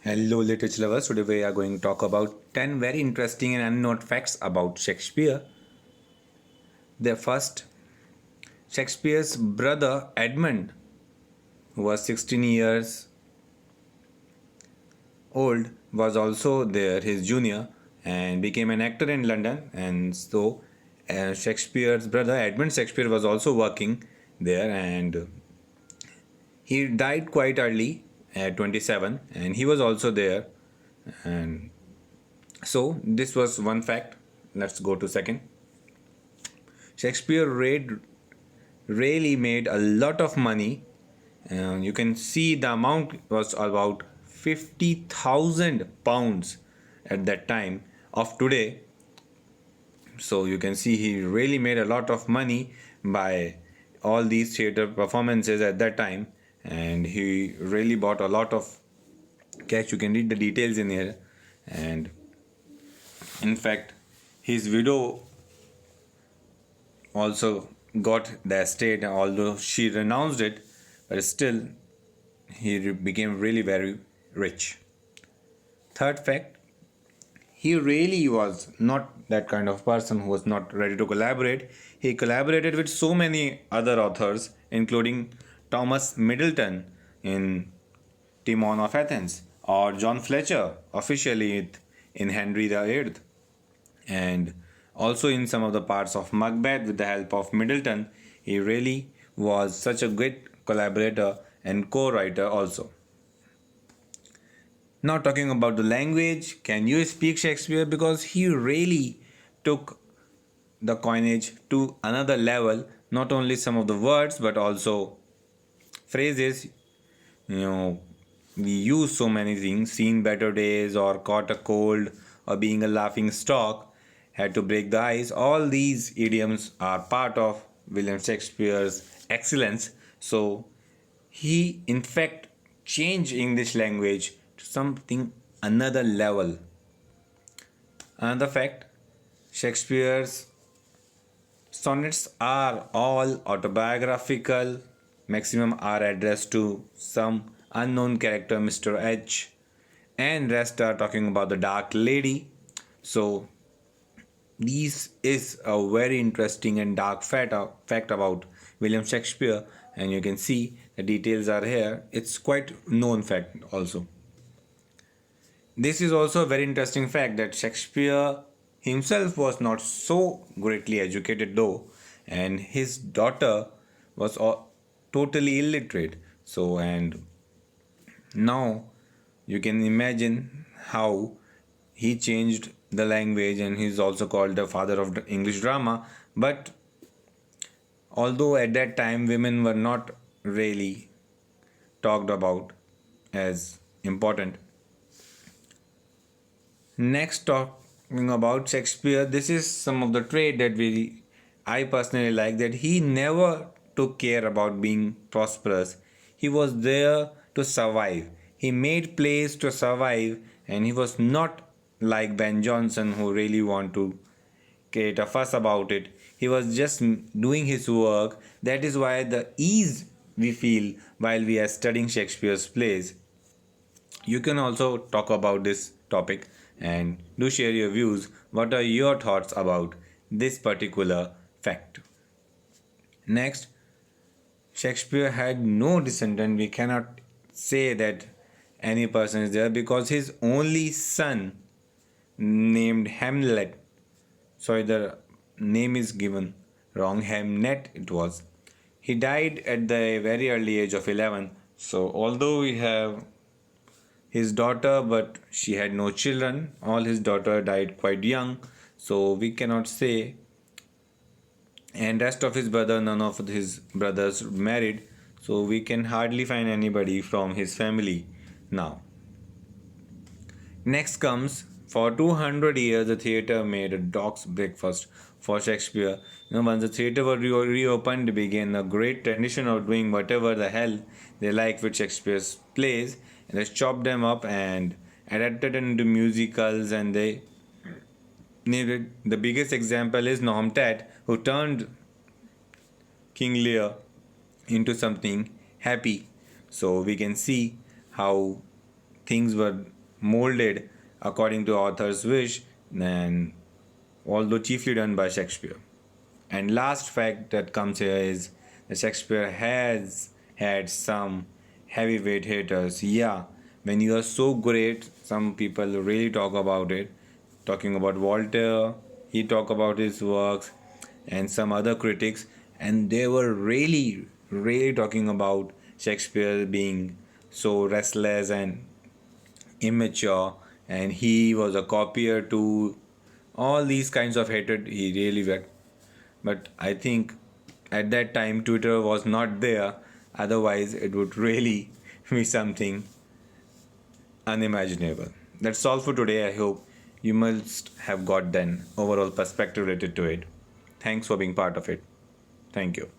Hello, literature lovers. Today we are going to talk about 10 very interesting and unknown facts about Shakespeare. The first, Shakespeare's brother Edmund, who was 16 years old, was also there, his junior, and became an actor in London. And so, Shakespeare's brother Edmund Shakespeare was also working there, and he died quite early at 27, and he was also there. And so, this was one fact. Let's go to second. Shakespeare really made a lot of money. You can see the amount was about 50,000 pounds at that time of today. So you can see he really made a lot of money by all these theater performances at that time, and he really bought a lot of cash. You can read the details in here, and in fact, his widow also got the estate, although she renounced it, but still he became really very rich. Third fact, he really was not that kind of person who was not ready to collaborate. He collaborated with so many other authors, including Thomas Middleton in Timon of Athens, or John Fletcher officially in Henry VIII, and also in some of the parts of Macbeth with the help of Middleton. He really was such a great collaborator and co-writer also. Now talking about the language, can you speak Shakespeare? Because he really took the coinage to another level, not only some of the words but also phrases. You know, we use so many things, seen better days or caught a cold or being a laughing stock, had to break the ice. All these idioms are part of William Shakespeare's excellence. So he in fact changed English language to something another level. Another fact, Shakespeare's sonnets are all autobiographical, maximum are addressed to some unknown character, Mr. H, and rest are talking about the Dark Lady. So, this is a very interesting and dark fact about William Shakespeare, and you can see the details are here. It's quite known fact also. This is also a very interesting fact that Shakespeare himself was not so greatly educated though, and his daughter was totally illiterate. So, and now you can imagine how he changed the language, and he's also called the father of the English drama. But although at that time women were not really talked about as important. Next, talking about Shakespeare, this is some of the trait that I personally like, that he never took care about being prosperous. He was there to survive. He made plays to survive, and he was not like Ben Jonson who really want to create a fuss about it. He was just doing his work. That is why the ease we feel while we are studying Shakespeare's plays. You can also talk about this topic and do share your views. What are your thoughts about this particular fact? Next, Shakespeare had no descendant. We cannot say that any person is there because his only son, named Hamlet, sorry, the name is given wrong, Hamnet it was. He died at the very early age of 11. So, although we have his daughter, but she had no children. All his daughter died quite young, so we cannot say. And rest of his brother, none of his brothers married, so we can hardly find anybody from his family now. Next comes, for 200 years the theatre made a dog's breakfast for Shakespeare. Once the theatre were reopened, began a great tradition of doing whatever the hell they like with Shakespeare's plays, and they chopped them up and adapted them into musicals. And they needed, the biggest example is Norm Tat, who turned King Lear into something happy. So we can see how things were molded according to author's wish, and although chiefly done by Shakespeare. And last fact that comes here is that Shakespeare has had some heavyweight haters. Yeah, when you are so great, some people really talk about it. Talking about Voltaire, he talked about his works, and some other critics, and they were really talking about Shakespeare being so restless and immature, and he was a copier to all these kinds of hatred he really got. But I think at that time Twitter was not there, otherwise it would really be something unimaginable. That's all for today. I hope you must have got an overall perspective related to it. Thanks for being part of it. Thank you.